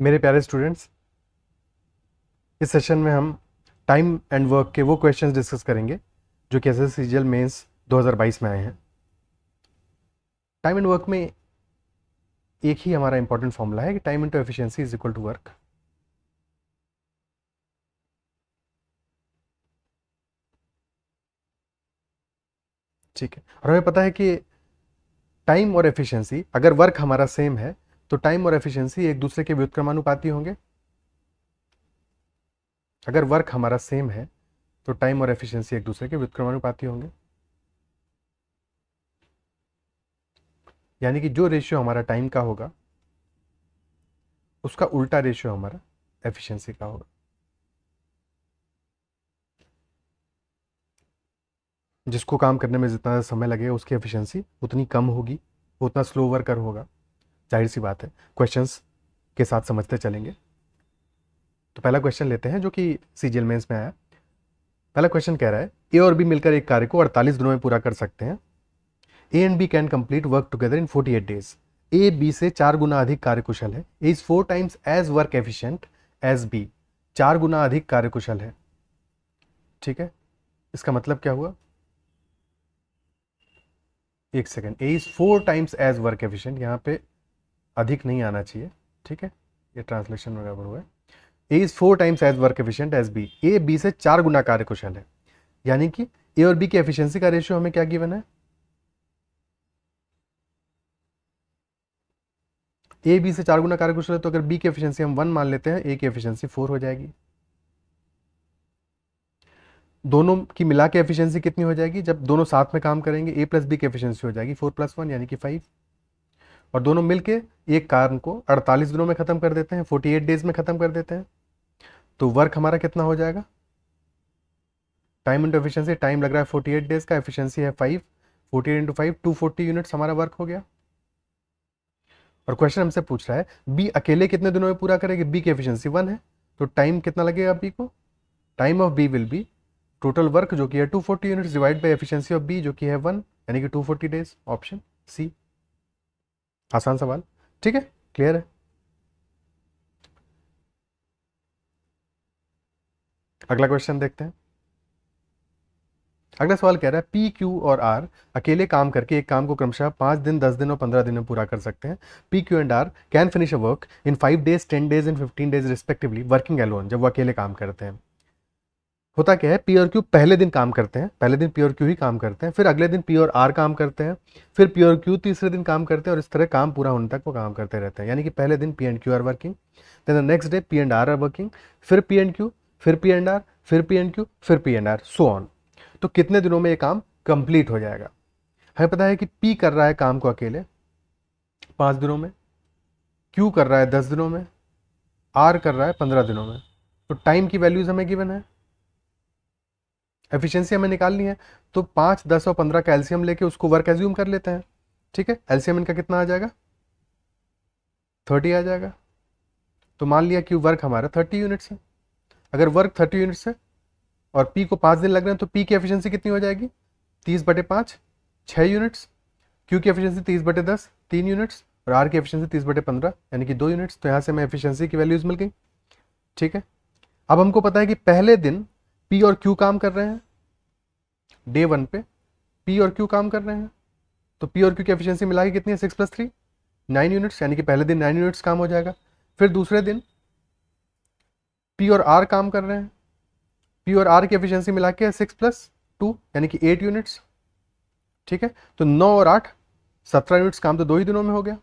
मेरे प्यारे स्टूडेंट्स, इस सेशन में हम टाइम एंड वर्क के वो क्वेश्चंस डिस्कस करेंगे जो कि एसएससी सीजीएल मेंस 2022 में आए हैं। टाइम एंड वर्क में एक ही हमारा इंपॉर्टेंट फॉर्मूला है कि time into efficiency is equal to work. ठीक है, और हमें पता है कि टाइम और एफिशिएंसी, अगर वर्क हमारा सेम है तो टाइम और एफिशिएंसी एक दूसरे के व्युत्क्रमानुपाती होंगे। अगर वर्क हमारा सेम है तो टाइम और एफिशिएंसी एक दूसरे के व्युत्क्रमानुपाती होंगे, यानी कि जो रेशियो हमारा टाइम का होगा उसका उल्टा रेशियो हमारा एफिशिएंसी का होगा। जिसको काम करने में जितना समय लगेगा उसकी एफिशिएंसी उतनी कम होगी, उतना स्लो वर्कर होगा। जाहिर सी बात है, क्वेश्चंस के साथ समझते चलेंगे। तो पहला क्वेश्चन लेते हैं जो कि सीजीएल मेंस में आया। पहला क्वेश्चन कह रहा है ए और बी मिलकर एक कार्य को 48 दिनों में पूरा कर सकते हैं। A and B can complete work together in 48 days. A B से 4 गुना अधिक कार्यकुशल है। A is 4 times as work efficient as B. 4 गुना अधिक कार्यकुशल है। ठीक है, इसका मतलब क्या हुआ? एक second, A is 4 times as work efficient, यहाँ पे अधिक नहीं आना चाहिए। ठीक है, ये ट्रांसलेशन में गड़बड़ हुआ है। A is 4 times as work efficient as B. A B से 4 गुना कार्यकुशल है, यानी कि ए और बी की एफिशिएंसी का रेशियो हमें क्या गिवन है? ए बी से 4 गुना कार्यकुशल है, तो अगर बी की एफिशिएंसी हम 1 मान लेते हैं, ए की एफिशिएंसी 4 हो जाएगी। दोनों की मिला के एफिशिएंसी कितनी हो जाएगी? जब दोनों साथ में काम करेंगे, ए प्लस बी की एफिशिएंसी हो जाएगी 4 + 1 यानी कि 5। और दोनों मिलके एक काम को 48 दिनों में खत्म कर देते हैं, 48 डेज में खत्म कर देते हैं। तो वर्क हमारा कितना हो जाएगा? टाइम इंटू एफिशिएंसी, टाइम लग रहा है 48 डेज का, एफिशिएंसी है 5, 48 × 5 240 यूनिट्स हमारा वर्क हो गया। और क्वेश्चन हमसे पूछ रहा है बी अकेले कितने दिनों में पूरा करेगी? बी की एफिशिएंसी 1 है, तो टाइम कितना लगेगा बी को? Time of B will be total work जो कि है 240 units divide by efficiency of B जो कि है 1, यानी कि 240 डेज। Option C. आसान सवाल, ठीक है, क्लियर है। अगला क्वेश्चन देखते हैं। अगला सवाल कह रहा है पी क्यू और आर अकेले काम करके एक काम को क्रमशः 5 दिन, 10 दिन और 15 दिन में पूरा कर सकते हैं। P Q and R can finish a work in 5 days, 10 days and 15 days respectively working alone. जब वो अकेले काम करते हैं, होता क्या है, पी और क्यू पहले दिन काम करते हैं, पहले दिन पी और क्यू ही काम करते हैं, फिर अगले दिन पी और आर काम करते हैं, फिर पी और क्यू तीसरे दिन काम करते हैं, और इस तरह काम पूरा होने तक वो काम करते रहते हैं। यानी कि पहले दिन P and Q are working, then the next day P and R are working, फिर पी एंड क्यू, फिर पी एंड आर, फिर पी एंड क्यू, फिर P and R, so on. तो कितने दिनों में ये काम कंप्लीट हो जाएगा? हमें पता है कि पी कर रहा है काम को अकेले 5 दिनों में, क्यू कर रहा है 10 दिनों में, आर कर रहा है 15 दिनों में। तो टाइम की वैल्यूज हमें गिवन है, एफिशिएंसी हमें निकालनी है, तो 5, 10 और 15 का एलसीएम लेके उसको वर्क एज्यूम कर लेते हैं। ठीक है, एलसीएम इनका कितना आ जाएगा? 30 आ जाएगा। तो मान लिया कि वर्क हमारा 30 यूनिट्स है। अगर वर्क 30 यूनिट्स है और पी को 5 दिन लग रहे हैं, तो पी की एफिशिएंसी कितनी हो जाएगी? 30/5, 6 यूनिट्स। क्यू की एफिशिएंसी 30/10, 3 यूनिट्स। और आर की एफिशिएंसी 30/15 यानी कि 2 यूनिट्स। तो यहाँ से हमें एफिशिएंसी की वैल्यूज मिल गई। ठीक है, अब हमको पता है कि पहले दिन पी और क्यू काम कर रहे हैं, डे 1 पे पी और क्यू काम कर रहे हैं, तो पी और क्यू की एफिशिएंसी मिला के कितनी है? 6 + 3 9 यूनिट्स, यानी कि पहले दिन 9 यूनिट्स काम हो जाएगा। फिर दूसरे दिन पी और आर काम कर रहे हैं, पी और आर की एफिशिएंसी मिला के 6 + 2 यानी कि 8 यूनिट्स। ठीक है, तो 9 और 8 17 यूनिट्स काम तो 2 ही दिनों में हो गया।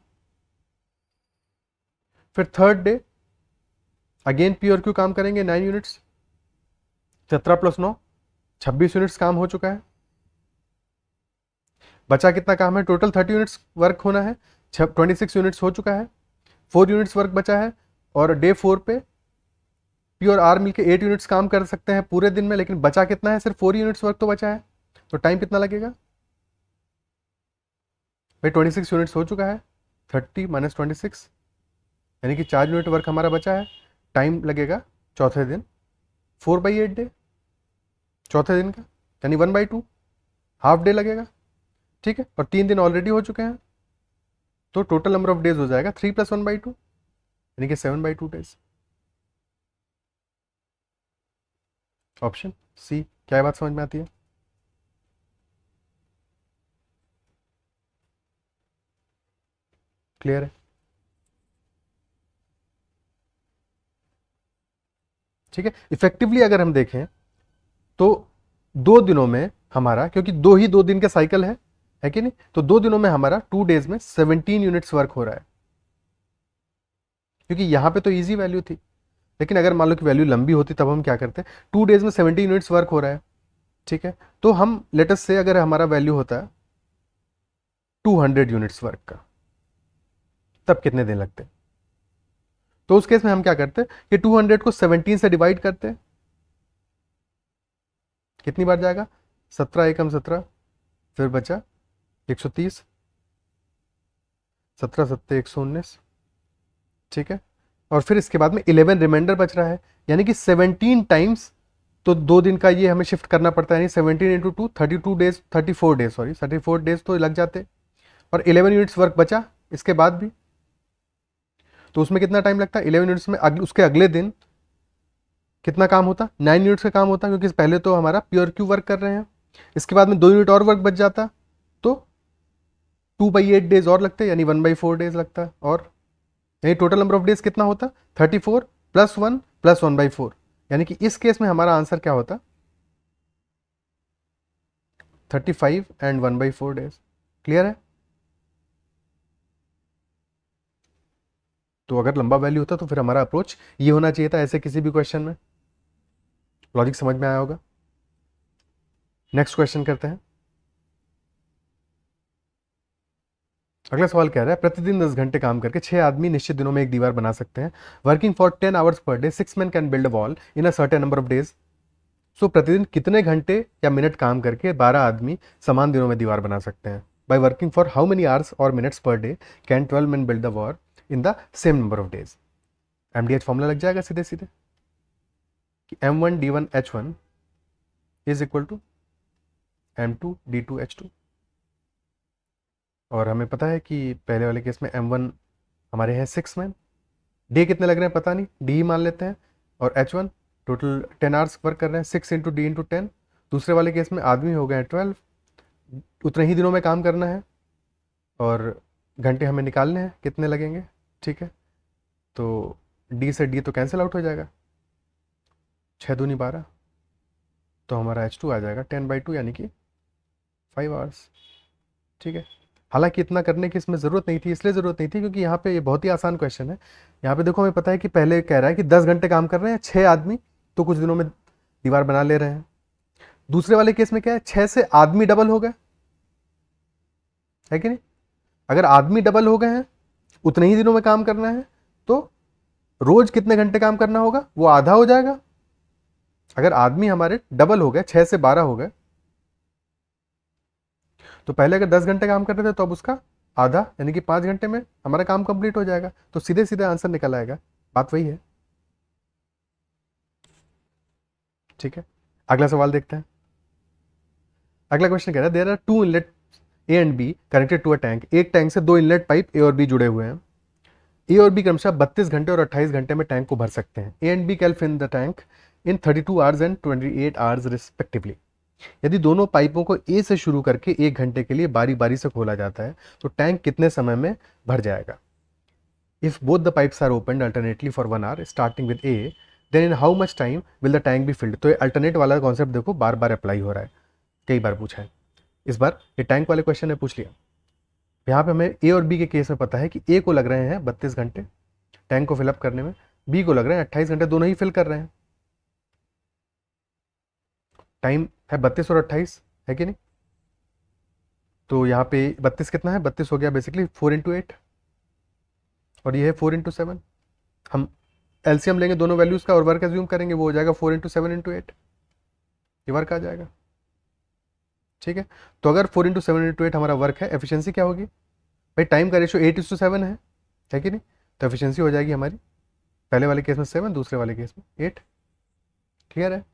फिर थर्ड डे अगेन पी और क्यू काम करेंगे 9 यूनिट्स, 17 + 9 26 यूनिट्स काम हो चुका है। बचा कितना काम है? टोटल 30 यूनिट्स वर्क होना है, 26 यूनिट्स हो चुका है, 4 यूनिट्स वर्क बचा है। और डे 4 पे पी और आर मिलके 8 यूनिट्स काम कर सकते हैं पूरे दिन में, लेकिन बचा कितना है? सिर्फ 4 यूनिट्स वर्क तो बचा है। तो टाइम कितना लगेगा भाई? 26 यूनिट्स हो चुका है, 30 - 26 यानी कि 4 यूनिट वर्क हमारा बचा है। टाइम लगेगा चौथे दिन 4/8 डे, चौथे दिन का, यानी 1/2 हाफ डे लगेगा। ठीक है, और 3 दिन ऑलरेडी हो चुके हैं, तो टोटल नंबर ऑफ डेज हो जाएगा 3 + 1/2 यानी कि 7/2 days। Option C. क्या बात समझ में आती है? क्लियर है? ठीक है, इफेक्टिवली अगर हम देखें तो 2 दिनों में हमारा, क्योंकि 2 दिन का साइकिल है कि नहीं, तो 2 दिनों में हमारा 2 days में 17 यूनिट्स वर्क हो रहा है, क्योंकि यहां पे तो इजी वैल्यू थी। लेकिन अगर मान लो कि वैल्यू लंबी होती तब हम क्या करते हैं, 2 days में 17 यूनिट्स वर्क हो रहा है। ठीक है, तो हम लेटेस्ट से अगर हमारा वैल्यू होता है 200 यूनिट्स वर्क का, तब कितने दिन लगते हैं? तो उस केस में हम क्या करते हैं कि 200 को 17 से डिवाइड करते हैं। कितनी बार जाएगा? 17 एकम 17, फिर बचा 130, 17 सत्ते 119। ठीक है, और फिर इसके बाद में 11 रिमाइंडर बच रहा है, यानी कि 17 टाइम्स। तो 2 दिन का ये हमें शिफ्ट करना पड़ता है, यानी 17 × 2 32 डेज, 34 डेज, सॉरी 34 डेज तो लग जाते। और 11 यूनिट्स वर्क बचा इसके बाद भी, तो उसमें कितना टाइम लगता है? 11 यूनिट्स में उसके अगले दिन कितना काम होता? 9 यूनिट्स का काम होता, क्योंकि पहले तो हमारा प्योर क्यू वर्क कर रहे हैं। इसके बाद में 2 यूनिट और वर्क बच जाता, तो 2/8 डेज और लगते, यानी 1/4 डेज लगता। और यानी टोटल नंबर ऑफ डेज कितना होता? 34 + 1 + 1/4, यानी कि इस केस में हमारा आंसर क्या होता? 35 एंड 1/4 डेज। क्लियर है? तो अगर लंबा वैल्यू होता तो फिर हमारा अप्रोच ये होना चाहिए था, ऐसे किसी भी क्वेश्चन में। लॉजिक समझ में आया होगा? नेक्स्ट क्वेश्चन करते हैं। अगला सवाल कह रहा है, प्रतिदिन 10 घंटे काम करके 6 आदमी निश्चित दिनों में एक दीवार बना सकते हैं। Working for 10 hours per day 6 men can build a wall in a certain number of days. So प्रतिदिन कितने घंटे या मिनट काम करके 12 आदमी समान दिनों में दीवार बना सकते हैं? By working for how many hours और minutes per day can 12 men build the wall in the same number of days? MDH formula लग जाएगा सीधे सीधे कि M1D1H1 is equal to M2D2H2। और हमें पता है कि पहले वाले केस में M1 हमारे हैं 6 men, डे कितने लग रहे हैं पता नहीं, डी ही मान लेते हैं। और H1 टोटल 10 आवर्स वर्क कर रहे हैं, 6 × D × 10। दूसरे वाले केस में आदमी हो गए हैं 12, उतने ही दिनों में काम करना है, और घंटे हमें निकालने हैं कितने लगेंगे। ठीक है, तो डी से डी तो कैंसिल आउट हो जाएगा, 6 दूनी 12, तो हमारा H2 आ जाएगा 10/2, यानी कि 5 आवर्स। ठीक है, हालांकि इतना करने की इसमें ज़रूरत नहीं थी, इसलिए ज़रूरत नहीं थी क्योंकि यहाँ पे ये बहुत ही आसान क्वेश्चन है। यहाँ पे देखो, हमें पता है कि पहले कह रहा है कि 10 घंटे काम कर रहे हैं 6 आदमी, तो कुछ दिनों में दीवार बना ले रहे हैं। दूसरे वाले केस में क्या है, 6 से आदमी डबल हो गए, है कि नहीं? अगर आदमी डबल हो गए हैं, उतने ही दिनों में काम करना है, तो रोज कितने घंटे काम करना होगा, वो आधा हो जाएगा। अगर आदमी हमारे डबल हो गए, 6 से 12 हो गए, तो पहले अगर 10 घंटे काम कर रहे थे तो अब उसका आधा, यानी कि 5 घंटे में हमारा काम कंप्लीट हो जाएगा। तो सीधे सीधे आंसर निकल आएगा, बात वही है। ठीक है, अगला सवाल देखते हैं। अगला क्वेश्चन कह रहा है, there are 2 inlet A and B connected to a tank. एक टैंक से 2 इनलेट पाइप ए और बी जुड़े हुए हैं। ए और बी क्रमशः 32 घंटे और 28 घंटे में टैंक को भर सकते हैं। A and B can fill the tank in 32 hours and 28 hours respectively. यदि दोनों पाइपों को ए से शुरू करके 1 घंटे के लिए बारी बारी से खोला जाता है तो टैंक कितने समय में भर जाएगा? If both the pipes are open alternately for 1 hour starting with A, then in how much time will the tank be filled? तो ये अल्टरनेट वाला कॉन्सेप्ट देखो बार बार अप्लाई हो रहा है, कई बार पूछा है। इस बार ये टैंक वाले क्वेश्चन ने पूछ लिया। यहाँ पे हमें ए और बी के केस में पता है कि ए को लग रहे हैं 32 घंटे टैंक को फिलअप करने में, बी को लग रहे हैं 28 घंटे, दोनों ही फिल कर रहे हैं। टाइम है 32 और 28, है कि नहीं? तो यहाँ पे 32 कितना है, 32 हो गया बेसिकली 4 × 8, और ये है 4 × 7। हम एलसीएम लेंगे दोनों वैल्यूज का और वर्क एज्यूम करेंगे, वो हो जाएगा 4 × 7 × 8, ये वर्क आ जाएगा। ठीक है, तो अगर 4 × 7 × 8 हमारा वर्क है, एफिशिएंसी क्या होगी भाई? टाइम का रेशियो 8:7 है कि नहीं? तो एफिशिएंसी हो जाएगी हमारी पहले वाले केस में 7, दूसरे वाले केस में 8। क्लियर है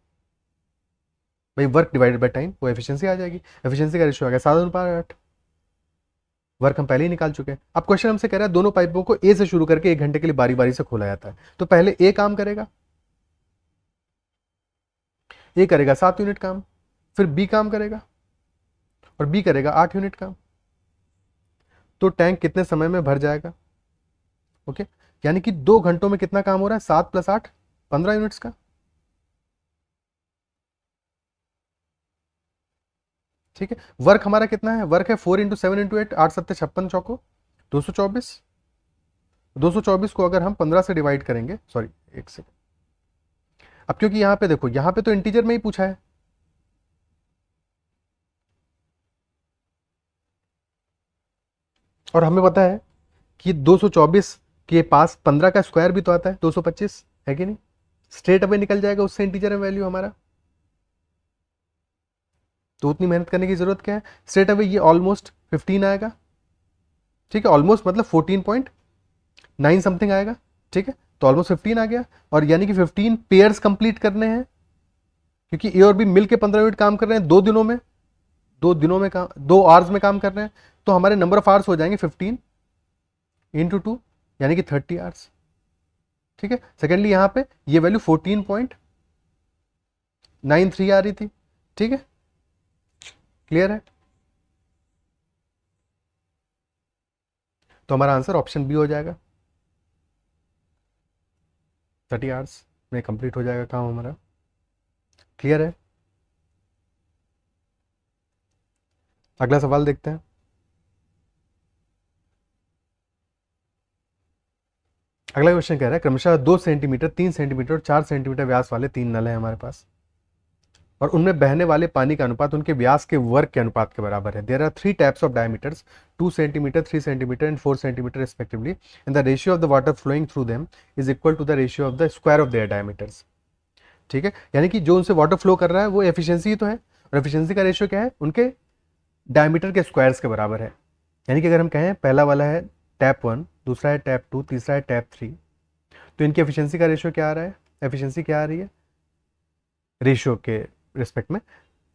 भाई? वर्क डिवाइडेड बाय टाइम, वो एफिशिएंसी आ जाएगी। एफिशिएंसी का रेशियो आ गया 7:8। वर्क हम पहले ही निकाल चुके हैं। अब क्वेश्चन हमसे कह रहा है दोनों पाइपों को ए से शुरू करके 1 घंटे के लिए बारी बारी से खोला जाता है। तो पहले ए काम करेगा, ए करेगा 7 यूनिट काम, फिर बी काम करेगा और बी करेगा 8 यूनिट काम। तो टैंक कितने समय में भर जाएगा? ओके, यानी कि 2 घंटों में कितना काम हो रहा है? 7 + 8 15 यूनिट्स का। ठीक है, वर्क हमारा कितना है? वर्क है 4 × 7 × 8, 8 7 56 चौको 224। 224 को अगर हम 15 से डिवाइड करेंगे, सॉरी एक सेकंड, अब क्योंकि यहाँ पे देखो, यहाँ पे तो इंटीजर में ही पूछा है, और हमें पता है कि 224 के पास 15 का स्क्वायर भी तो आता है 225, है कि नहीं? स्ट्रेट अवे निकल जाएगा उससे इंटीजर में वैल्यू हमारा। तो उतनी मेहनत करने की जरूरत क्या है? स्ट्रेट अवे ये ऑलमोस्ट 15 आएगा। ठीक है, ऑलमोस्ट मतलब 14.9 समथिंग आएगा। ठीक है, तो ऑलमोस्ट 15 आ गया, और यानी कि 15 पेयर्स कंप्लीट करने हैं, क्योंकि ए और बी मिलके 15 यूनिट काम कर रहे हैं 2 दिनों में, 2 दिनों में काम, 2 आवर्स में काम कर रहे हैं। तो हमारे नंबर ऑफ आवर्स हो जाएंगे 15 × 2, यानी कि 30 आवर्स। ठीक है, सेकेंडली यहाँ पे ये वैल्यू 14.93 आ रही थी। ठीक है, क्लियर है? तो हमारा आंसर ऑप्शन बी हो जाएगा, 30 आवर्स में कंप्लीट हो जाएगा काम हमारा। क्लियर है? अगला सवाल देखते हैं। अगला क्वेश्चन कह रहा है क्रमशः 2 सेंटीमीटर, 3 सेंटीमीटर और 4 सेंटीमीटर व्यास वाले 3 नल हैं हमारे पास, और उनमें बहने वाले पानी का अनुपात उनके व्यास के वर्ग के अनुपात के बराबर है। There are 3 types of diameters, 2 centimetre, 3 centimetre and 4 centimetre respectively, and the ratio of the water flowing through them is equal to the ratio of the square of their diameters. ठीक है, यानी कि जो उनसे वाटर फ्लो कर रहा है वो एफिशिएंसी ही तो है, और एफिशिएंसी का रेशियो क्या है? उनके डायमीटर के स्क्वायर्स के बराबर है। यानी कि अगर हम कहें पहला वाला है टैप 1, दूसरा है टैप 2, तीसरा है टैप 3, तो इनकी एफिशिएंसी का रेशियो क्या आ रहा है? एफिशिएंसी क्या आ रही है रेशियो के रिस्पेक्ट में?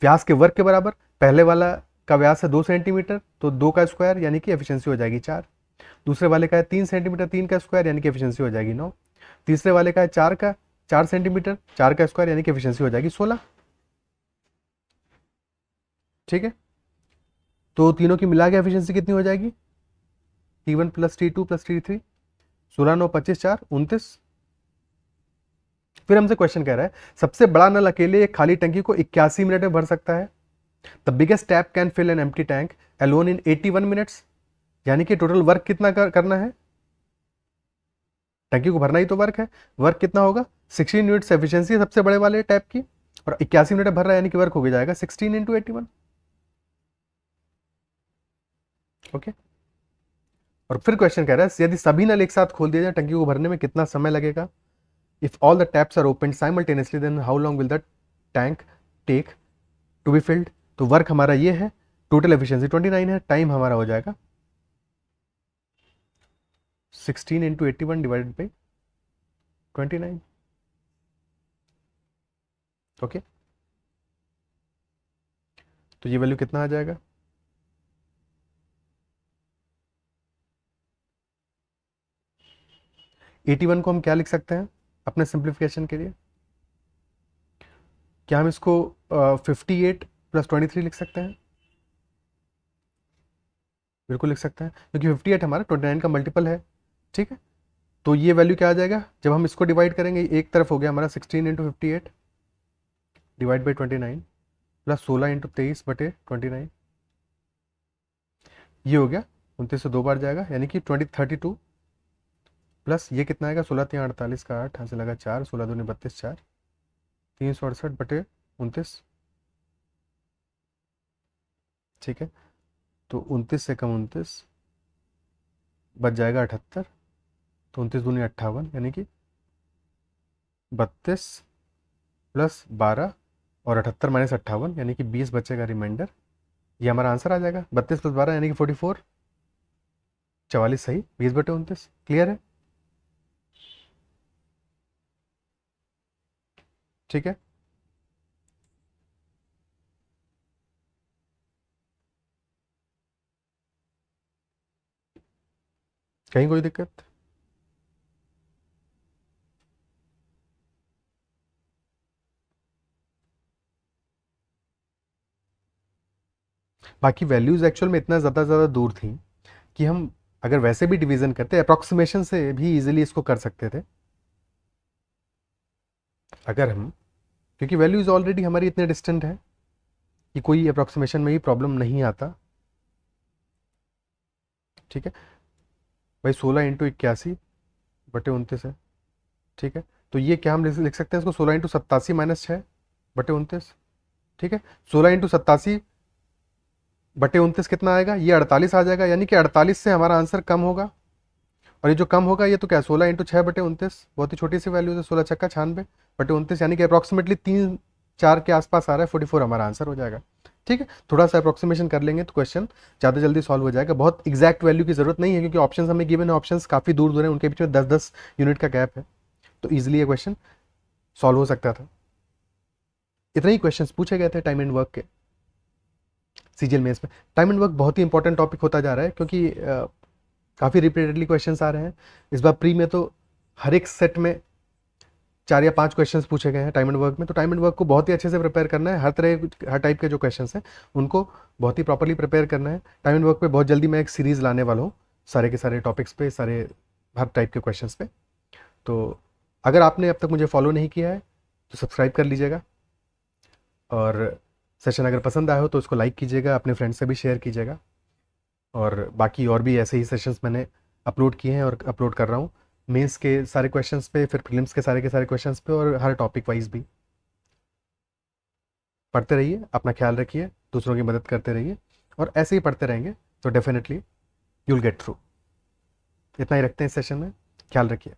व्यास के वर्ग के बराबर। पहले वाला का व्यास है 2 सेंटीमीटर, तो 2 का स्क्वायर यानी कि एफिशिएंसी हो जाएगी 4। दूसरे वाले का है 3 सेंटीमीटर, 3 का स्क्वायर यानी कि एफिशिएंसी हो जाएगी 9। तीसरे वाले का है 4 सेंटीमीटर, 4 का स्क्वायर यानी कि एफिशिएंसी हो जाएगी 16। ठीक है, तो तीनों की मिला के एफिशिएंसी कितनी हो जाएगी? T1 + T2 + T3, 16 9 25 4 29। फिर हमसे क्वेश्चन कह रहा है सबसे बड़ा नल अकेले एक खाली टंकी को 81 मिनट में भर सकता है। The biggest tap can fill an empty tank alone in 81 minutes. यानी कि टोटल वर्क कितना करना है? टंकी को भरना ही तो वर्क है। वर्क कितना होगा? 16 यूनिट्स एफिशिएंसी है सबसे बड़े वाले टैप की, और 81 मिनट में भर रहा है, यानी कि वर्क हो जाएगा 16 × 81। ओके, और फिर क्वेश्चन कह रहा है यदि सभी नल एक साथ खोल दिए जाए टंकी को भरने में कितना समय लगेगा? If all the taps are open simultaneously then how long will the tank take to be filled? तो वर्क हमारा ये है, टोटल एफिशिएंसी 29 है, टाइम हमारा हो जाएगा 16 × 81 डिवाइडेड बाई 29। ओके, तो ये वैल्यू कितना आ जाएगा? 81 को हम क्या लिख सकते हैं अपने सिंप्लीफिकेशन के लिए? क्या हम इसको 58 + 23 लिख सकते हैं? बिल्कुल लिख सकते हैं, क्योंकि 58 हमारा 29 का मल्टीपल है। ठीक है, तो ये वैल्यू क्या आ जाएगा जब हम इसको डिवाइड करेंगे? एक तरफ हो गया हमारा 16 × 58 डिवाइड बाई 29 प्लस 16 × 23 बटे 29, ये हो गया 29 से 2 बार जाएगा, यानी कि 32 प्लस ये कितना आएगा? 16×3 = 48 का 8, यहाँ से लगा 4, 16×2 = 32, 4 368 बटे 29। ठीक है, तो 29 से कम 29 बच जाएगा 78, तो 29×2 = 58, यानी कि 32 प्लस 12 और 78 - 58 यानी कि 20 बचेगा रिमाइंडर। ये हमारा आंसर आ जाएगा 32 + 12 यानी कि 44, 44 सही, 20/29। क्लियर है? ठीक है, कहीं कोई दिक्कत? बाकी वैल्यूज एक्चुअल में इतना ज़्यादा दूर थी कि हम अगर वैसे भी डिवीजन करते, अप्रॉक्सीमेशन से भी इजीली इसको कर सकते थे अगर हम, क्योंकि वैल्यूज ऑलरेडी हमारी इतने डिस्टेंट है कि कोई अप्रॉक्सीमेशन में भी प्रॉब्लम नहीं आता। ठीक है भाई, 16 × 81/29 है। ठीक है, तो ये क्या हम लिख सकते हैं इसको, 16 × 87 - 6/29। ठीक है, 16 × 87/29 कितना आएगा, ये 48 आ जाएगा, यानी कि 48 से हमारा आंसर कम होगा। और ये जो कम होगा ये तो क्या, 16 × 6/29, बहुत ही छोटी सी वैल्यू है, 16×6 = 96/29, यानी कि अप्रॉक्सीमेटली 3-4 के आसपास आ रहा है, 44 हमारा आंसर हो जाएगा। ठीक है, थोड़ा सा अप्रॉक्सीमेशन कर लेंगे तो क्वेश्चन ज़्यादा जल्दी सॉल्व हो जाएगा। बहुत एग्जैक्ट वैल्यू की जरूरत नहीं है, क्योंकि ऑप्शन हमें गिवन है, ऑप्शन काफ़ी दूर दूर है, उनके बीच में 10-10 यूनिट का गैप है, तो ईजिली ये क्वेश्चन सॉल्व हो सकता था। इतने ही क्वेश्चन पूछे गए थे टाइम एंड वर्क के सीजीएल मेंस में। टाइम एंड वर्क बहुत ही इंपॉर्टेंट टॉपिक होता जा रहा है, क्योंकि काफ़ी रिपीटेडली क्वेश्चंस आ रहे हैं। इस बार प्री में तो हर एक सेट में 4 या 5 क्वेश्चंस पूछे गए हैं टाइम एंड वर्क में, तो टाइम एंड वर्क को बहुत ही अच्छे से प्रिपेयर करना है। हर टाइप के जो क्वेश्चंस हैं उनको बहुत ही प्रॉपर्ली प्रिपेयर करना है। टाइम एंड वर्क पे बहुत जल्दी मैं एक सीरीज़ लाने वाला हूँ, सारे के सारे टॉपिक्स पे, सारे हर टाइप के क्वेश्चंस पे। तो अगर आपने अब तक मुझे फॉलो नहीं किया है तो सब्सक्राइब कर लीजिएगा, और सेशन अगर पसंद आया हो तो उसको लाइक कीजिएगा, अपने फ्रेंड्स से भी शेयर कीजिएगा। और बाकी और भी ऐसे ही सेशंस मैंने अपलोड किए हैं और अपलोड कर रहा हूँ, मेंस के सारे क्वेश्चंस पे, फिर प्रीलिम्स के सारे क्वेश्चंस पे, और हर टॉपिक वाइज भी। पढ़ते रहिए, अपना ख्याल रखिए, दूसरों की मदद करते रहिए, और ऐसे ही पढ़ते रहेंगे तो definitely you will get through. इतना ही रखते हैं इस सेशन में, ख्याल रखिए।